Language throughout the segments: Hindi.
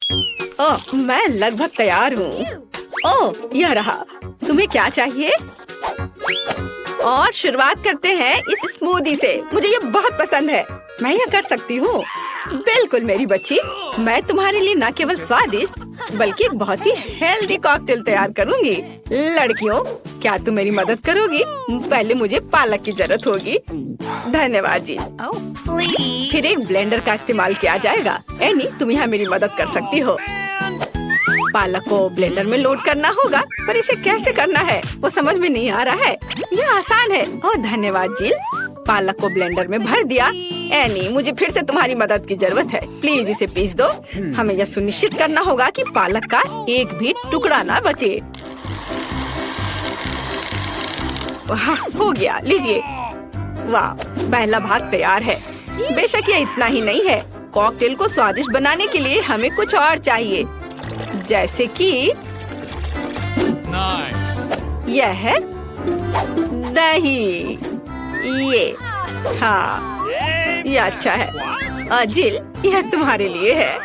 ओह, मैं लगभग तैयार हूँ। ओह, यह रहा। तुम्हें क्या चाहिए? और शुरुआत करते हैं इस स्मूदी से। मुझे ये बहुत पसंद है। मैं यह कर सकती हूँ। बिल्कुल मेरी बच्ची, मैं तुम्हारे लिए न केवल स्वादिष्ट बल्कि एक बहुत ही हेल्दी कॉकटेल तैयार करूँगी। लड़कियों, क्या तुम मेरी मदद करोगी? पहले मुझे पालक की जरूरत होगी। धन्यवाद जी। फिर एक ब्लेंडर का इस्तेमाल किया जाएगा। एनी, तुम यहाँ मेरी मदद कर सकती हो। पालक को ब्लेंडर में लोड करना होगा, पर इसे कैसे करना है वो समझ में नहीं आ रहा है। यह आसान है। ओह धन्यवाद जिल। पालक को ब्लेंडर में भर दिया। एनी, मुझे फिर से तुम्हारी मदद की जरूरत है। प्लीज इसे पीस दो। हमें यह सुनिश्चित करना होगा कि पालक का एक भी टुकड़ा ना बचे। हो गया, लीजिए। वाह, पहला भाग तैयार है। बेशक यह इतना ही नहीं है। कॉकटेल को स्वादिष्ट बनाने के लिए हमें कुछ और चाहिए, जैसे कि यह है दही। ये हाँ, ये अच्छा है। जिल, यह तुम्हारे लिए है।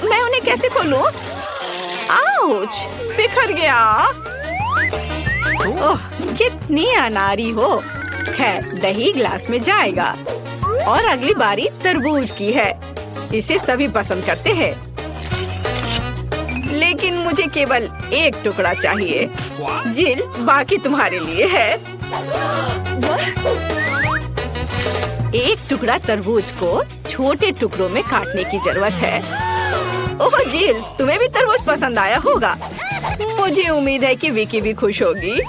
मैं उन्हें कैसे खोलूं? आउच, बिखर गया। ओह, कितनी अनारी हो। खैर, दही ग्लास में जाएगा। और अगली बारी तरबूज की है। इसे सभी पसंद करते हैं, लेकिन मुझे केवल एक टुकड़ा चाहिए। जिल, बाकी तुम्हारे लिए है। एक टुकड़ा तरबूज को छोटे टुकड़ों में काटने की जरूरत है। ओह जिल, तुम्हें भी तरबूज पसंद आया होगा। मुझे उम्मीद है कि विकी भी खुश होगी।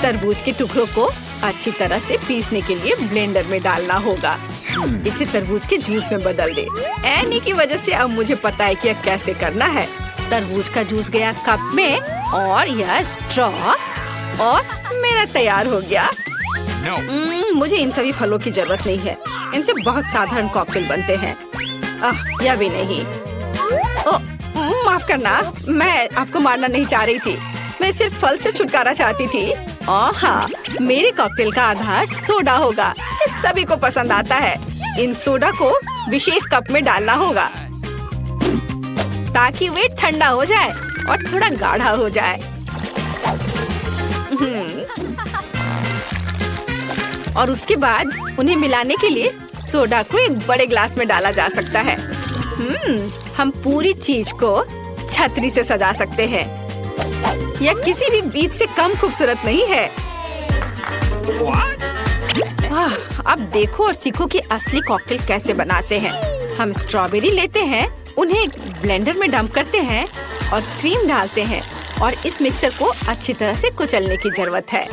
तरबूज के टुकड़ों को अच्छी तरह से पीसने के लिए ब्लेंडर में डालना होगा। इसे तरबूज के जूस में बदल दे। एनी की वजह से अब मुझे पता है कि यह कैसे करना है। तरबूज का जूस गया कप में और यह स्ट्रॉ और मेरा तैयार हो गया। मुझे इन सभी फलों की जरूरत नहीं है। इनसे बहुत साधारण कॉकटेल बनते हैं। यह भी नहीं। माफ करना, मैं आपको मारना नहीं चाह रही थी। मैं सिर्फ फल से छुटकारा चाहती थी। हाँ, मेरे कॉकटेल का आधार सोडा होगा। ये सभी को पसंद आता है। इन सोडा को विशेष कप में डालना होगा ताकि वे ठंडा हो जाए और थोड़ा गाढ़ा हो जाए। और उसके बाद उन्हें मिलाने के लिए सोडा को एक बड़े ग्लास में डाला जा सकता है। हम पूरी चीज को छतरी से सजा सकते हैं। यह किसी भी बीज से कम खूबसूरत नहीं है। अब देखो और सीखो कि असली कॉकटेल कैसे बनाते हैं। हम स्ट्रॉबेरी लेते हैं, उन्हें ब्लेंडर में डंप करते हैं और क्रीम डालते हैं और इस मिक्सर को अच्छी तरह से कुचलने की जरूरत है।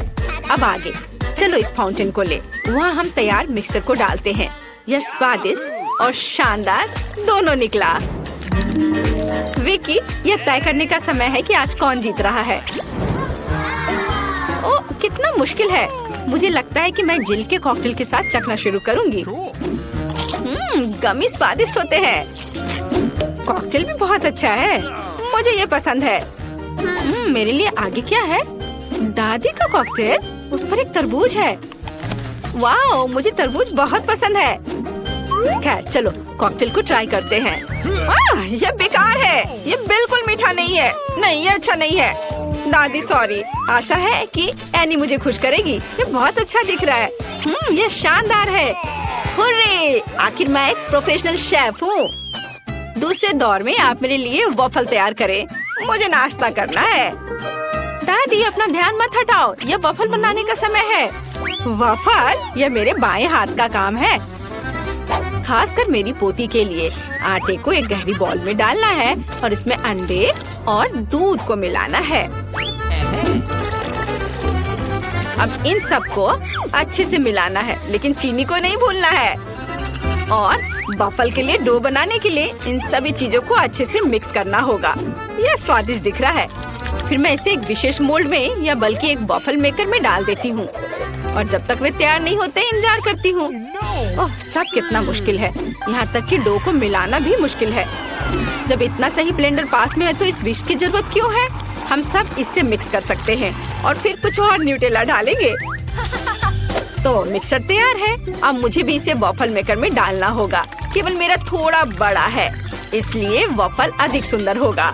अब आगे चलो इस फाउंटेन को ले। वहाँ हम तैयार मिक्सर को डालते हैं। यह स्वादिष्ट और शानदार दोनों निकला। विकी, यह तय करने का समय है कि आज कौन जीत रहा है। ओह, कितना मुश्किल है। मुझे लगता है कि मैं जिल के कॉकटेल के साथ चखना शुरू करूंगी। गमी स्वादिष्ट होते हैं। कॉकटेल भी बहुत अच्छा है। मुझे ये पसंद है। मेरे लिए आगे क्या है? दादी का कॉकटेल, उस पर एक तरबूज है। वाह, मुझे तरबूज बहुत पसंद है। खैर चलो कॉकटेल को ट्राई करते हैं। यह बेकार है। यह बिल्कुल मीठा नहीं है। नहीं, यह अच्छा नहीं है। दादी सॉरी। आशा है कि एनी मुझे खुश करेगी। ये बहुत अच्छा दिख रहा है। यह शानदार है। हुर्रे! आखिर मैं एक प्रोफेशनल शेफ हूँ। दूसरे दौर में आप मेरे लिए वॉफल तैयार करें। मुझे नाश्ता करना है। दादी, अपना ध्यान मत हटाओ। यह वॉफल बनाने का समय है। वॉफल? यह मेरे बाएं हाथ का काम है, खासकर मेरी पोती के लिए। आटे को एक गहरी बॉल में डालना है और इसमें अंडे और दूध को मिलाना है। अब इन सबको अच्छे से मिलाना है, लेकिन चीनी को नहीं भूलना है। और वॉफल के लिए डो बनाने के लिए इन सभी चीजों को अच्छे से मिक्स करना होगा। यह स्वादिष्ट दिख रहा है। फिर मैं इसे एक विशेष मोल्ड में या बल्कि एक वॉफल मेकर में डाल देती हूँ और जब तक वे तैयार नहीं होते इंतजार करती हूँ। ओह, सब कितना मुश्किल है। यहाँ तक कि डो को मिलाना भी मुश्किल है। जब इतना सही ब्लेंडर पास में है तो इस विस्क की जरूरत क्यों है? हम सब इससे मिक्स कर सकते हैं और फिर कुछ और न्यूटेला डालेंगे। तो मिक्सचर तैयार है। अब मुझे भी इसे वॉफल मेकर में डालना होगा। केवल मेरा थोड़ा बड़ा है, इसलिए वॉफल अधिक सुंदर होगा।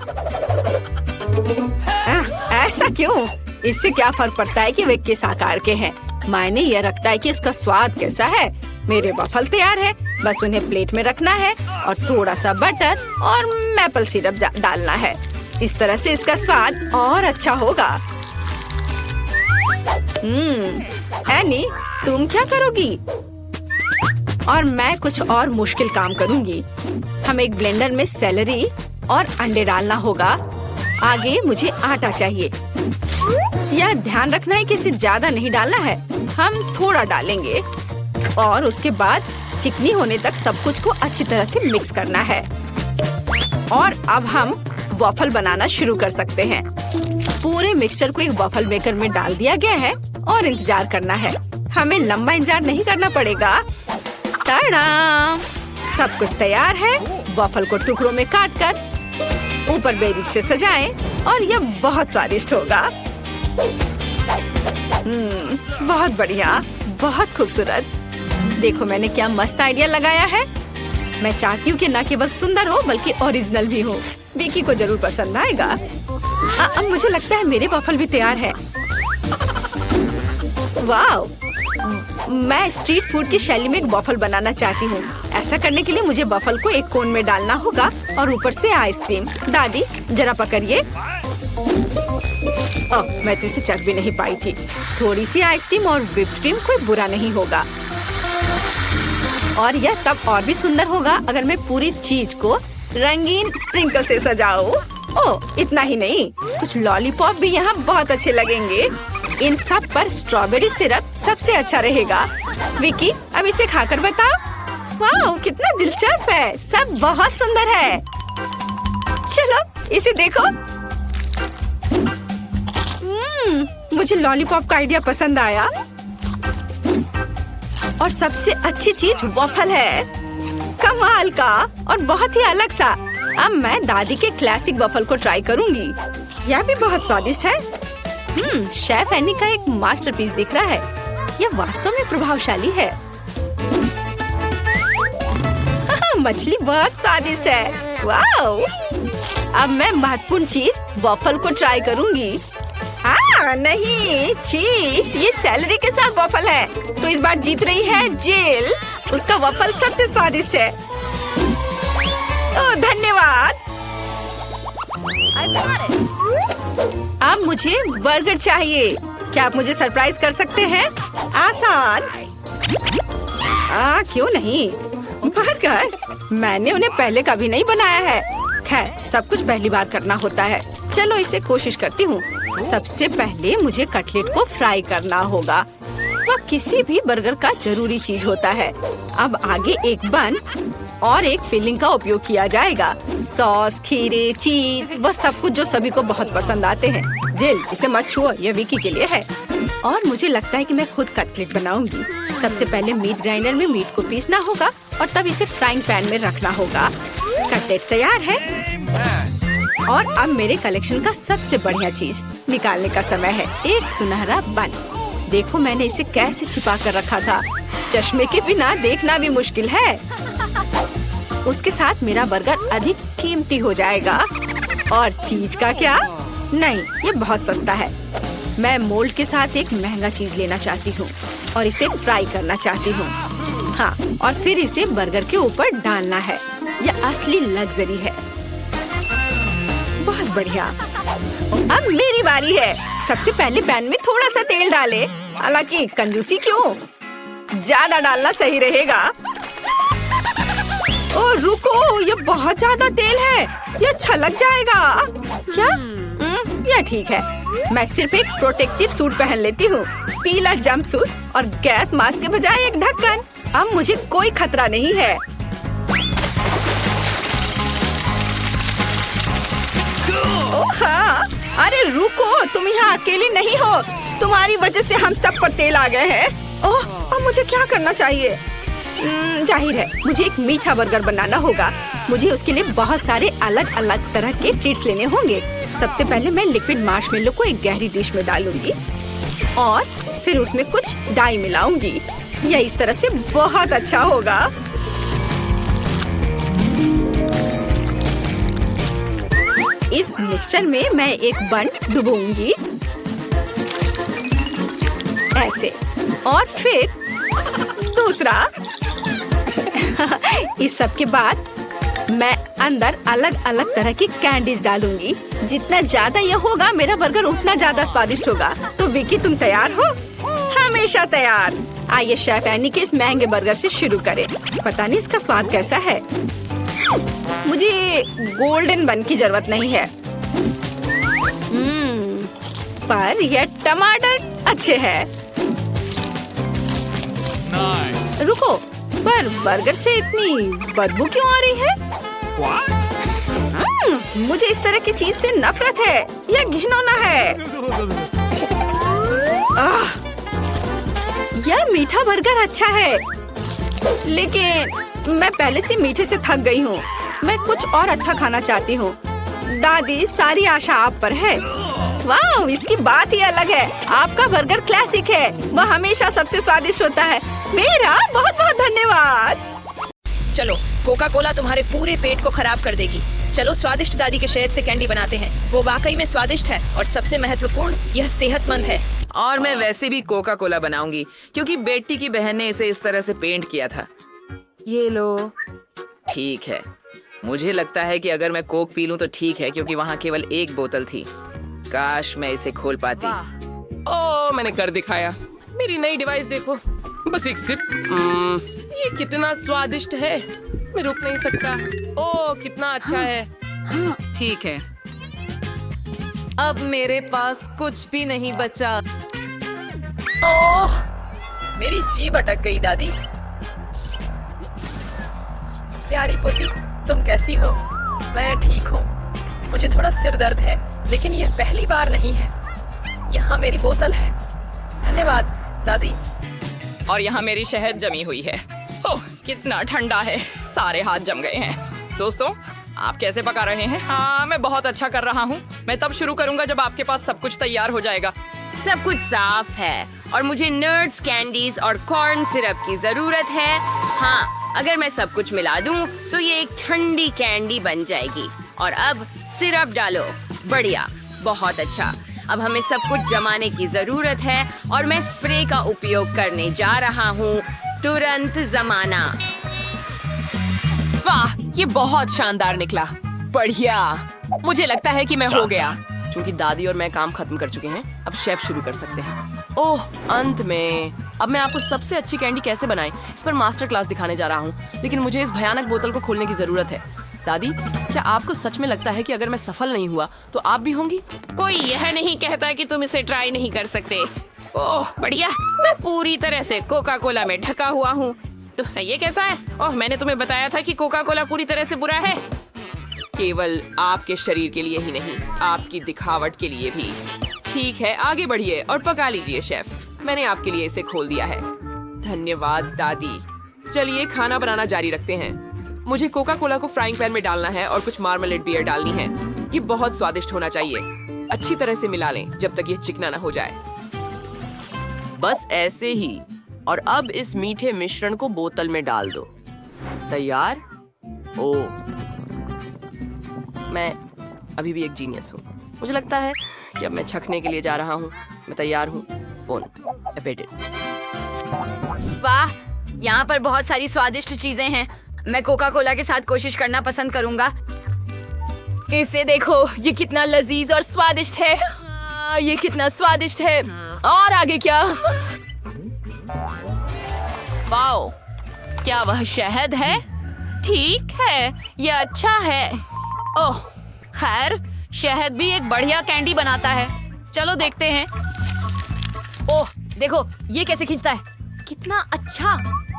ऐसा क्यों? इससे क्या फर्क पड़ता है कि वे किस आकार के हैं? मायने यह रखता है कि इसका स्वाद कैसा है। मेरे वॉफल तैयार है, बस उन्हें प्लेट में रखना है और थोड़ा सा बटर और मैपल सिरप डालना है। इस तरह से इसका स्वाद और अच्छा होगा। एनी, तुम क्या करोगी? और मैं कुछ और मुश्किल काम करूंगी। हम एक ब्लेंडर में सेलरी और अंडे डालना होगा। आगे मुझे आटा चाहिए। यह ध्यान रखना है कि इसे ज्यादा नहीं डालना है, हम थोड़ा डालेंगे और उसके बाद चिकनी होने तक सब कुछ को अच्छी तरह से मिक्स करना है। और अब हम वॉफल बनाना शुरू कर सकते हैं। पूरे मिक्सचर को एक वॉफल मेकर में डाल दिया गया है और इंतजार करना है। हमें लंबा इंतजार नहीं करना पड़ेगा। टाडा! सब कुछ तैयार है। वॉफल को टुकड़ों में काटकर ऊपर बेरीज से सजाएं और यह बहुत स्वादिष्ट होगा। बहुत बढ़िया, बहुत खूबसूरत। देखो मैंने क्या मस्त आइडिया लगाया है। मैं चाहती हूँ कि न केवल सुंदर हो बल्कि ओरिजिनल भी हो। विकी को जरूर पसंद आएगा। अब मुझे लगता है मेरे वॉफल भी तैयार है। वाह! मैं स्ट्रीट फूड की शैली में एक वॉफल बनाना चाहती हूँ। ऐसा करने के लिए मुझे वॉफल को एक कोन में डालना होगा और ऊपर से आइसक्रीम। दादी जरा पकड़िए। मैं तो इसे चख भी नहीं पाई थी। थोड़ी सी आइसक्रीम और व्हिप्ड क्रीम कोई बुरा नहीं होगा। और यह तब और भी सुंदर होगा अगर मैं पूरी चीज को रंगीन स्प्रिंकल से सजाऊं। ओह, इतना ही नहीं, कुछ लॉलीपॉप भी यहाँ बहुत अच्छे लगेंगे। इन सब पर स्ट्रॉबेरी सिरप सबसे अच्छा रहेगा। विकी, अब इसे खाकर बताओ। वाह, कितना दिलचस्प है। सब बहुत सुंदर है। चलो इसे देखो। मुझे लॉलीपॉप का आइडिया पसंद आया। और सबसे अच्छी चीज वॉफल है। कमाल का और बहुत ही अलग सा। अब मैं दादी के क्लासिक वॉफल को ट्राई करूंगी। यह भी बहुत स्वादिष्ट है। शेफ एनी का एक मास्टरपीस दिख रहा है। यह वास्तव में प्रभावशाली है। मछली बहुत स्वादिष्ट है। वाओ! अब मैं महत्वपूर्ण चीज वॉफल को ट्राई करूंगी। नहीं, छी, ये सेलरी के साथ वॉफल है। तो इस बार जीत रही है जिल। उसका वॉफल सबसे स्वादिष्ट है। ओह, धन्यवाद। अब मुझे बर्गर चाहिए। क्या आप मुझे सरप्राइज कर सकते हैं? आसान। क्यों नहीं? बर्गर? मैंने उन्हें पहले कभी नहीं बनाया है। खैर, सब कुछ पहली बार करना होता है। चलो इसे कोशिश करती हूँ। सबसे पहले मुझे कटलेट को फ्राई करना होगा। वह किसी भी बर्गर का जरूरी चीज होता है। अब आगे एक बन और एक फिलिंग का उपयोग किया जाएगा। सॉस, खीरे, चीज, वह सब कुछ जो सभी को बहुत पसंद आते हैं। जिल, इसे मत छुओ, यह विकी के लिए है। और मुझे लगता है कि मैं खुद कटलेट बनाऊंगी। सबसे पहले मीट ग्राइंडर में मीट को पीसना होगा और तब इसे फ्राइंग पैन में रखना होगा। कटलेट तैयार है। और अब मेरे कलेक्शन का सबसे बढ़िया चीज निकालने का समय है। एक सुनहरा बन। देखो मैंने इसे कैसे छिपा कर रखा था। चश्मे के बिना देखना भी मुश्किल है। उसके साथ मेरा बर्गर अधिक कीमती हो जाएगा। और चीज का क्या? नहीं, ये बहुत सस्ता है। मैं मोल्ड के साथ एक महंगा चीज लेना चाहती हूँ और इसे फ्राई करना चाहती हूँ। हाँ, और फिर इसे बर्गर के ऊपर डालना है। यह असली लग्जरी है। बहुत बढ़िया। अब मेरी बारी है। सबसे पहले पैन में थोड़ा सा तेल डाले। हालांकि कंजूसी क्यों? ज्यादा डालना सही रहेगा। ओ रुको, ये बहुत ज्यादा तेल है। ये छलक जाएगा। क्या? यह ठीक है। मैं सिर्फ एक प्रोटेक्टिव सूट पहन लेती हूँ। पीला जंप सूट और गैस मास्क के बजाय एक ढक्कन। अब मुझे कोई खतरा नहीं है। हाँ, अरे रुको, तुम यहाँ अकेली नहीं हो। तुम्हारी वजह से हम सब पर तेल आ गए हैं। ओह, अब मुझे क्या करना चाहिए? जाहिर है मुझे एक मीठा बर्गर बनाना होगा। मुझे उसके लिए बहुत सारे अलग अलग तरह के ट्रीट्स लेने होंगे। सबसे पहले मैं लिक्विड मार्शमेलो को एक गहरी डिश में डालूंगी और फिर उसमें कुछ डाई मिलाऊंगी। यह इस तरह से बहुत अच्छा होगा। इस मिक्सचर में मैं एक बन डुबोऊंगी ऐसे, और फिर दूसरा। इस सब के बाद मैं अंदर अलग अलग तरह की कैंडीज डालूंगी। जितना ज्यादा ये होगा मेरा बर्गर उतना ज्यादा स्वादिष्ट होगा। तो विकी, तुम तैयार हो? हमेशा तैयार। आइए शेफ एनी के इस महंगे बर्गर से शुरू करें। पता नहीं इसका स्वाद कैसा है। मुझे गोल्डन बन की जरूरत नहीं है, पर यह टमाटर अच्छे हैं। रुको, पर बर्गर से इतनी बदबू क्यों आ रही है? मुझे इस तरह की चीज से नफरत है। यह घिनौना है। यह मीठा बर्गर अच्छा है, लेकिन मैं पहले से मीठे से थक गई हूँ। मैं कुछ और अच्छा खाना चाहती हूँ। दादी, सारी आशा आप पर है। वाह, इसकी बात ही अलग है। आपका बर्गर क्लासिक है, वह हमेशा सबसे स्वादिष्ट होता है। मेरा बहुत बहुत धन्यवाद। चलो, कोका कोला तुम्हारे पूरे पेट को खराब कर देगी। चलो स्वादिष्ट दादी के शहद से कैंडी बनाते हैं। वो वाकई में स्वादिष्ट है और सबसे महत्वपूर्ण, यह सेहतमंद है। और मैं वैसे भी कोका कोला बनाऊंगी क्योंकि बेटी की बहन ने इसे इस तरह से पेंट किया था। ये लो। ठीक है, मुझे लगता है कि अगर मैं कोक पी लूं तो ठीक है, क्योंकि वहाँ केवल एक बोतल थी। काश मैं इसे खोल पाती। ओह, मैंने कर दिखाया। मेरी नई डिवाइस देखो, बस एक सिप। ये कितना स्वादिष्ट है, मैं रुक नहीं सकता। ओह, कितना अच्छा है। ठीक है। अब मेरे पास कुछ भी नहीं बचा। ओह, मेरी जीभ अटक गई दादी। प्यारी पोती, तुम कैसी हो? मैं ठीक हूँ। मुझे थोड़ा सिर दर्द है, लेकिन यह पहली बार नहीं है। यहाँ मेरी बोतल है। धन्यवाद दादी। और यहाँ मेरी शहद जमी हुई है। ओह, कितना ठंडा है, सारे हाथ जम गए हैं। दोस्तों, आप कैसे पका रहे हैं? हाँ, मैं बहुत अच्छा कर रहा हूँ। मैं तब शुरू करूँगा जब आपके पास सब कुछ तैयार हो जाएगा। सब कुछ साफ है और मुझे नट्स, कैंडीज और कॉर्न सिरप की जरूरत है। हाँ, अगर मैं सब कुछ मिला दूं तो ये एक ठंडी कैंडी बन जाएगी। और अब सिरप डालो। बढ़िया, बहुत अच्छा। अब हमें सब कुछ जमाने की जरूरत है और मैं स्प्रे का उपयोग करने जा रहा हूँ। तुरंत जमाना। वाह, ये बहुत शानदार निकला। बढ़िया, मुझे लगता है कि मैं हो गया। क्योंकि दादी और मैं काम खत्म कर चुके हैं, अब शेफ शुरू कर सकते हैं। ओह, अंत में। अब मैं आपको सबसे अच्छी कैंडी कैसे बनाएं इस पर मास्टर क्लास दिखाने जा रहा हूँ, लेकिन मुझे इस भयानक बोतल को खोलने की जरूरत है। दादी, क्या आपको सच में लगता है कि अगर मैं सफल नहीं हुआ तो आप भी होंगी? कोई यह नहीं कहता कि तुम इसे ट्राई नहीं कर सकते। ओह बढ़िया, मैं पूरी तरह से कोका कोला में ढका हुआ हूँ। तो ये कैसा है? ओह, मैंने तुम्हें बताया था कि कोका कोला पूरी तरह से बुरा है। केवल आपके शरीर के लिए ही नहीं, आपकी दिखावट के लिए भी। ठीक है, आगे बढ़िए और पका लीजिए शेफ। मैंने आपके लिए इसे खोल दिया है। धन्यवाद दादी। चलिए खाना बनाना जारी रखते हैं। मुझे कोका कोला को फ्राइंग पैन में डालना है और कुछ मार्मलेड बियर डालनी है। ये बहुत स्वादिष्ट होना चाहिए। अच्छी तरह से मिला लें जब तक ये चिकना ना हो जाए। बस ऐसे ही। और अब इस मीठे मिश्रण को बोतल में डाल दो। तैयार? ओह, मैं अभी भी एक जीनियस हूँ। मुझे लगता है कि अब मैं छकने के लिए जा रहा हूँ। मैं तैयार हूँ। वाह, यहाँ पर बहुत सारी स्वादिष्ट चीजें हैं। मैं कोका कोला के साथ कोशिश करना पसंद करूंगा। इसे देखो, ये कितना लजीज और स्वादिष्ट है। ये कितना स्वादिष्ट है। और आगे क्या? वाओ, क्या वह शहद है? ठीक है, ये अच्छा है। ओह, खैर, शहद भी एक बढ़िया कैंडी बनाता है। चलो देखते हैं। ओह, देखो, ये कैसे खींचता है। कितना अच्छा।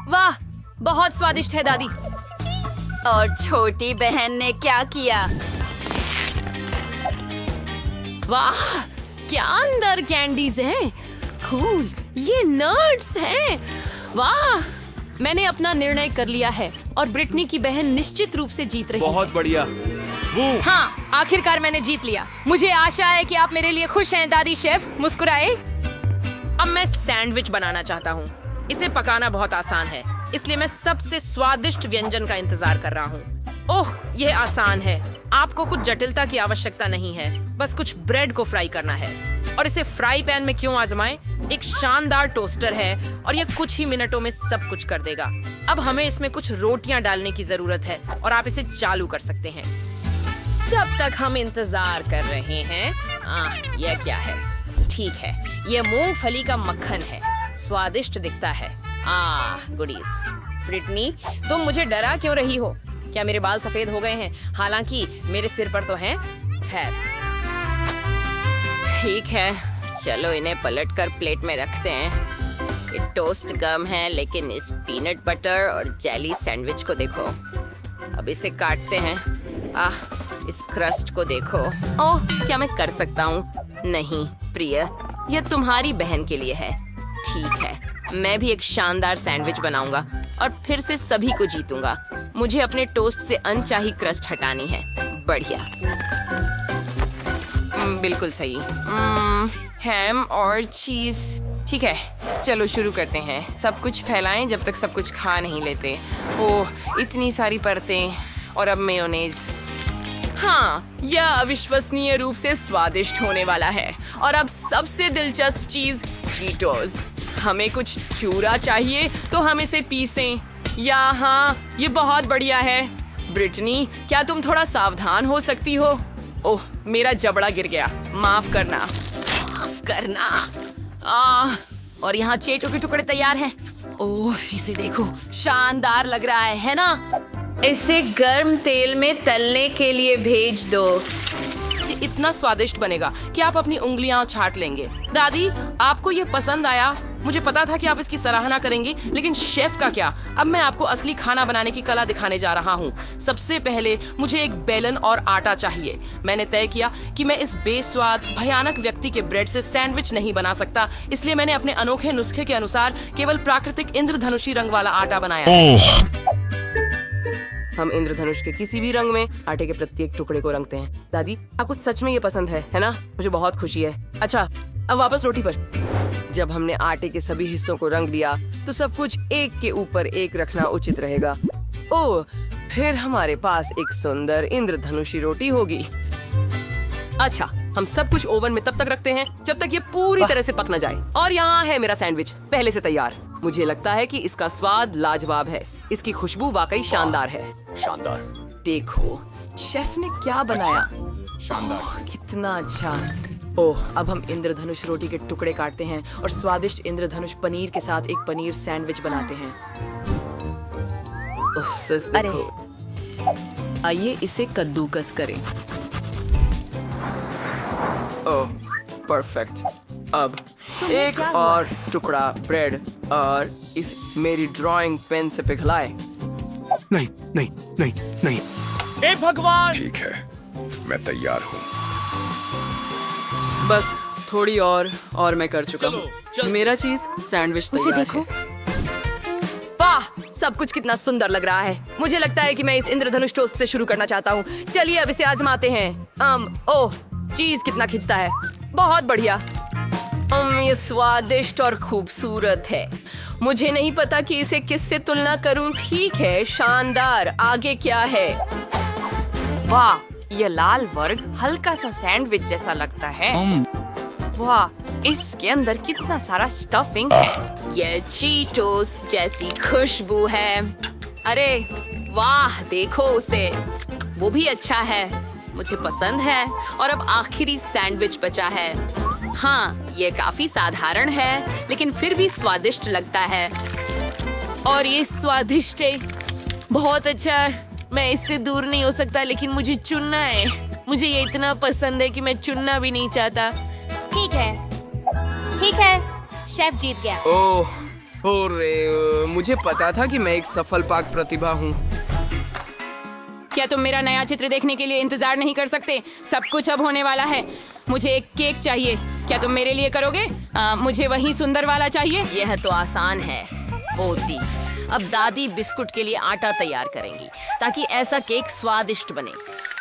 वाह, बहुत स्वादिष्ट है दादी। और छोटी बहन ने क्या किया? वाह, क्या अंदर कैंडीज हैं। कूल, ये नट्स हैं। वाह, मैंने अपना निर्णय कर लिया है और ब्रिटनी की बहन निश्चित रूप से जीत रही है। बहुत बढ़िया। हाँ, आखिरकार मैंने जीत लिया। मुझे आशा है कि आप मेरे लिए खुश हैं दादी शेफ। मुस्कुराए। अब मैं सैंडविच बनाना चाहता हूँ। इसे पकाना बहुत आसान है, इसलिए मैं सबसे स्वादिष्ट व्यंजन का इंतजार कर रहा हूँ। ओह, यह आसान है। आपको कुछ जटिलता की आवश्यकता नहीं है, बस कुछ ब्रेड को फ्राई करना है। और इसे फ्राई पैन में क्यों आजमाएं? एक शानदार टोस्टर है और यह कुछ ही मिनटों में सब कुछ कर देगा। अब हमें इसमें कुछ रोटियां डालने की जरूरत है और आप इसे चालू कर सकते हैं। जब तक हम इंतजार कर रहे हैं, यह क्या है? ठीक है, यह मूंगफली का मक्खन है। स्वादिष्ट दिखता है। गुडीज। ब्रिटनी, तुम मुझे डरा क्यों रही हो? क्या मेरे बाल सफेद हो गए हैं? हालांकि मेरे सिर पर तो हैं। खैर, ठीक है, चलो इन्हें पलटकर प्लेट में रखते हैं। ये टोस्ट गम है, लेकिन इस पीनट बटर और जेली सैंडविच को देखो। अब इसे काटते हैं। इस क्रस्ट को देखो। ओह, क्या मैं कर सकता हूँ? नहीं प्रिय, यह तुम्हारी बहन के लिए है। ठीक है, मैं भी एक शानदार सैंडविच बनाऊंगा और फिर से सभी को जीतूंगा। मुझे अपने टोस्ट से अनचाही क्रस्ट हटानी है। बढ़िया, बिल्कुल सही। हैम और चीज। ठीक है, चलो शुरू करते हैं। सब कुछ फैलाएं जब तक सब कुछ खा नहीं लेते। ओह, इतनी सारी परतें। और अब मेयोनेज। हाँ, यह अविश्वसनीय रूप से स्वादिष्ट होने वाला है। और अब सबसे दिलचस्प चीज, चीटोस। हमें कुछ चूरा चाहिए तो हम इसे पीसें। या हाँ, ये बहुत बढ़िया है। ब्रिटनी, क्या तुम थोड़ा सावधान हो सकती हो? ओह, मेरा जबड़ा गिर गया। माफ करना। माफ करना। और यहाँ चेटो के टुकड़े तैयार हैं। ओह, इसे देखो, शानदार लग रहा है ना? इसे गर्म तेल में तलने के लिए भेज दो। ये इतना स्वादिष्ट बनेगा कि आप अपनी उंगलियां छाट लेंगे। दादी, आपको ये पसंद आया? मुझे पता था कि आप इसकी सराहना करेंगी, लेकिन शेफ का क्या? अब मैं आपको असली खाना बनाने की कला दिखाने जा रहा हूँ। सबसे पहले मुझे एक बेलन और आटा चाहिए। मैंने तय किया कि मैं इस बेस्वाद भयानक व्यक्ति के ब्रेड से सैंडविच नहीं बना सकता, इसलिए मैंने अपने अनोखे नुस्खे के अनुसार केवल प्राकृतिक इंद्रधनुषी रंग वाला आटा बनाया। हम इंद्रधनुष के किसी भी रंग में आटे के प्रत्येक टुकड़े को रंगते हैं। दादी, आपको सच में ये पसंद है ना? मुझे बहुत खुशी है। अच्छा, अब वापस रोटी पर। जब हमने आटे के सभी हिस्सों को रंग लिया तो सब कुछ एक के ऊपर एक रखना उचित रहेगा। ओह, फिर हमारे पास एक सुंदर इंद्रधनुषी रोटी होगी। अच्छा, हम सब कुछ ओवन में तब तक रखते हैं जब तक ये पूरी तरह से पक न जाए। और यहाँ है मेरा सैंडविच, पहले से तैयार। मुझे लगता है कि इसका स्वाद लाजवाब है। इसकी खुशबू वाकई शानदार है। शानदार। देखो, शेफ ने क्या बनाया। शानदार। कितना अच्छा। ओह, अब हम इंद्रधनुष रोटी के टुकड़े काटते हैं और स्वादिष्ट इंद्रधनुष पनीर के साथ एक पनीर सैंडविच बनाते हैं। आइए इसे कद्दूकस करें। ओह, परफेक्ट। अब एक और टुकड़ा ब्रेड और इस मेरी ड्राइंग पेन से पिघलाए। नहीं नहीं नहीं नहीं। ए भगवान! ठीक है, मैं तैयार हूँ। बस थोड़ी और मैं कर चुका हूँ। मेरा चीज सैंडविच तैयार है। वाह, सब कुछ कितना सुंदर लग रहा है। मुझे लगता है कि मैं इस इंद्रधनुष टोस्ट से शुरू करना चाहता हूँ। चलिए अब इसे आजमाते हैं। ओह, चीज कितना खिंचता है। बहुत बढ़िया। ये स्वादिष्ट और खूबसूरत है। मुझे नहीं पता कि इसे किससे तुलना करूं। ठीक है, शानदार। आगे क्या है? वाह, यह लाल वर्ग हल्का सा सैंडविच जैसा लगता है। वाह, इसके अंदर कितना सारा स्टफिंग है। यह चीटोस जैसी खुशबू है। अरे वाह, देखो उसे, वो भी अच्छा है। मुझे पसंद है। और अब आखिरी सैंडविच बचा है। हाँ, ये काफी साधारण है, लेकिन फिर भी स्वादिष्ट लगता है। और ये स्वादिष्ट है, बहुत अच्छा है। मैं इससे दूर नहीं हो सकता, लेकिन मुझे चुनना है। मुझे ये इतना पसंद है कि मैं चुनना भी नहीं चाहता। ठीक है, ठीक है, शेफ जीत गया। ओह, मुझे पता था कि मैं एक सफल पाक प्रतिभा हूँ। क्या तुम मेरा नया चित्र देखने के लिए इंतजार नहीं कर सकते? सब कुछ अब होने वाला है। मुझे एक केक चाहिए। क्या तुम मेरे लिए करोगे? मुझे वही सुंदर वाला चाहिए। यह तो आसान है। पोती, अब दादी बिस्कुट के लिए आटा तैयार करेंगी ताकि ऐसा केक स्वादिष्ट बने।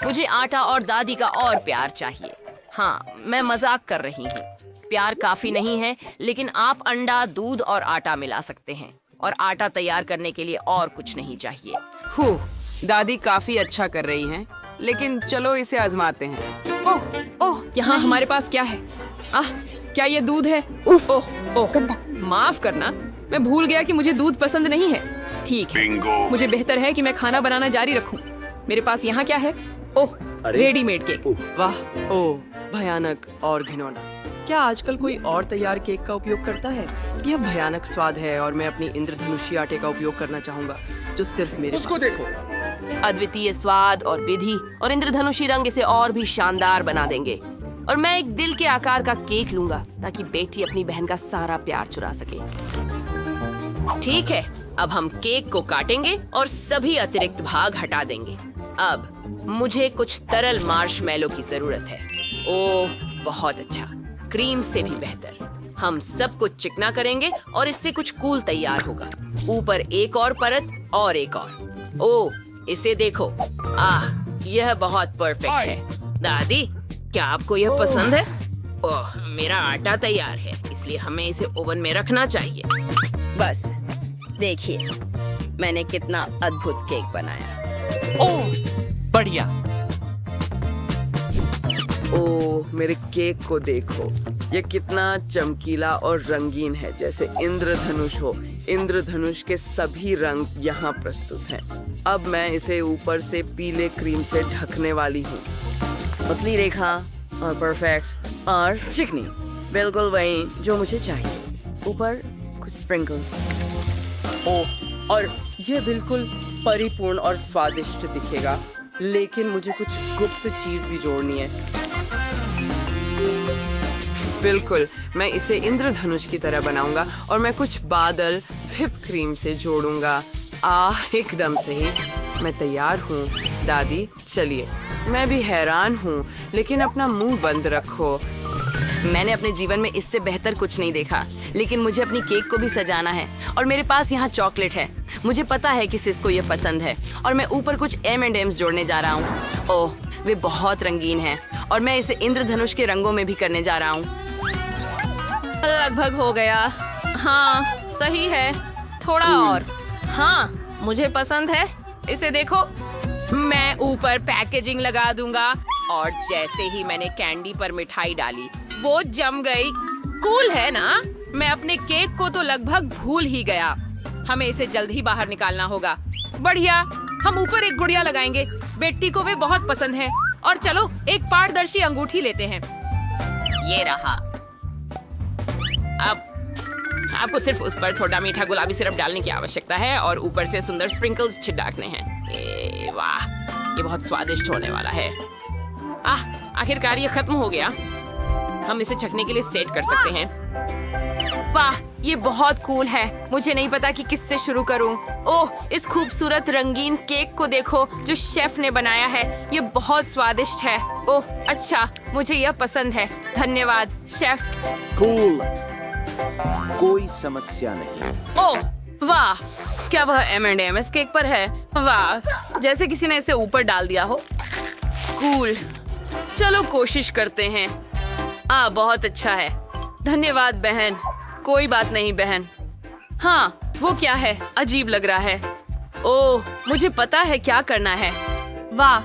मुझे आटा और दादी का और प्यार चाहिए। हाँ, मैं मजाक कर रही हूँ। प्यार काफी नहीं है, लेकिन आप अंडा, दूध और आटा मिला सकते हैं। और आटा तैयार करने के लिए और कुछ नहीं चाहिए। दादी काफी अच्छा कर रही हैं, लेकिन चलो इसे आजमाते हैं। ओह ओह, यहाँ हमारे पास क्या है? क्या ये दूध है? ओह ओह, माफ करना, मैं भूल गया कि मुझे दूध पसंद नहीं है। ठीक है, बिंगो। मुझे बेहतर है कि मैं खाना बनाना जारी रखूं। मेरे पास यहाँ क्या है? ओह, रेडीमेड केक। वाह, ओह, भयानक और घिनौना। क्या आजकल कोई और तैयार केक का उपयोग करता है? यह भयानक स्वाद है और मैं अपनी इंद्रधनुषी आटे का उपयोग करना चाहूंगा, जो सिर्फ मेरे उसको पास देखो। अद्वितीय स्वाद और विधि और इंद्रधनुषी रंग इसे और भी शानदार बना देंगे। और मैं एक दिल के आकार का केक लूंगा ताकि बेटी अपनी बहन का सारा प्यार चुरा सके। ठीक है, अब हम केक को काटेंगे और सभी अतिरिक्त भाग हटा देंगे। अब मुझे कुछ तरल मार्शमैलो की जरूरत है। ओह, बहुत अच्छा, क्रीम से भी बेहतर। हम सब कुछ चिकना करेंगे और इससे कुछ कूल तैयार होगा। ऊपर एक और परत और एक और। ओह, इसे देखो। यह बहुत परफेक्ट है। दादी, क्या आपको यह पसंद है? ओह, मेरा आटा तैयार है, इसलिए हमें इसे ओवन में रखना चाहिए। बस देखिए, मैंने कितना अद्भुत केक बनाया। बढ़िया। ओह, मेरे केक को देखो, ये कितना चमकीला और रंगीन है, जैसे इंद्रधनुष हो। इंद्रधनुष के सभी रंग यहाँ प्रस्तुत हैं। अब मैं इसे ऊपर से पीले क्रीम से ढकने वाली हूँ। पतली रेखा और परफेक्ट और चिकनी, बिल्कुल वही जो मुझे चाहिए। ऊपर कुछ स्प्रिंकल्स। ओह, और यह बिल्कुल परिपूर्ण और स्वादिष्ट दिखेगा, लेकिन मुझे कुछ गुप्त चीज भी जोड़नी है। बिल्कुल, मैं इसे इंद्रधनुष की तरह बनाऊंगा और मैं कुछ बादल व्हिप क्रीम से जोड़ूंगा। एकदम सही, मैं तैयार हूँ। दादी, चलिए। मैं भी हैरान हूँ, लेकिन अपना मुंह बंद रखो। मैंने अपने जीवन में इससे बेहतर कुछ नहीं देखा, लेकिन मुझे अपनी केक को भी सजाना है और मेरे पास यहाँ चॉकलेट है। मुझे पता है कि सिस को ये पसंद है और मैं ऊपर कुछ M&M's जोड़ने जा रहा हूँ। ओह, वे बहुत रंगीन हैं और मैं इसे इंद्रधनुष के रंगों में भी करने जा रहा हूँ। लगभग हो गया। हाँ, सही है, थोड़ा और। हाँ, मुझे पसंद है। इसे देखो, मैं ऊपर पैकेजिंग लगा दूंगा और जैसे ही मैंने कैंडी पर मिठाई डाली, वो जम गई। कूल है ना? मैं अपने केक को तो लगभग भूल ही गया। हमें इसे जल्द ही बाहर निकालना होगा। बढ़िया, हम ऊपर एक गुड़िया लगाएंगे। बेटी को वे बहुत पसंद है। और चलो एक पारदर्शी अंगूठी लेते हैं। ये रहा। अब आपको सिर्फ उस पर थोड़ा मीठा गुलाबी सिरप डालने की आवश्यकता है और ऊपर से सुंदर स्प्रिंकल्स छिड़कने हैं। वाह, ये बहुत स्वादिष्ट होने वाला है। आखिरकार ये खत्म हो गया। हम इसे छकने के लिए सेट कर सकते हैं। वाह, ये बहुत कूल है। मुझे नहीं पता कि किससे शुरू करूं। ओह, इस खूबसूरत रंगीन केक को देखो जो शेफ ने बनाया है। ये बहुत स्वादिष्ट है। ओह, अच्छा, मुझे यह पसंद है। धन्यवाद शेफ। कूल, कोई समस्या नहीं। ओह, वाह, क्या वह M&M's केक पर है? वाह, जैसे किसी ने इसे ऊपर डाल दिया हो। कूल, चलो कोशिश करते हैं। बहुत अच्छा है। धन्यवाद बहन। कोई बात नहीं बहन। हाँ, वो क्या है? अजीब लग रहा है। ओह, मुझे पता है क्या करना है। वाह,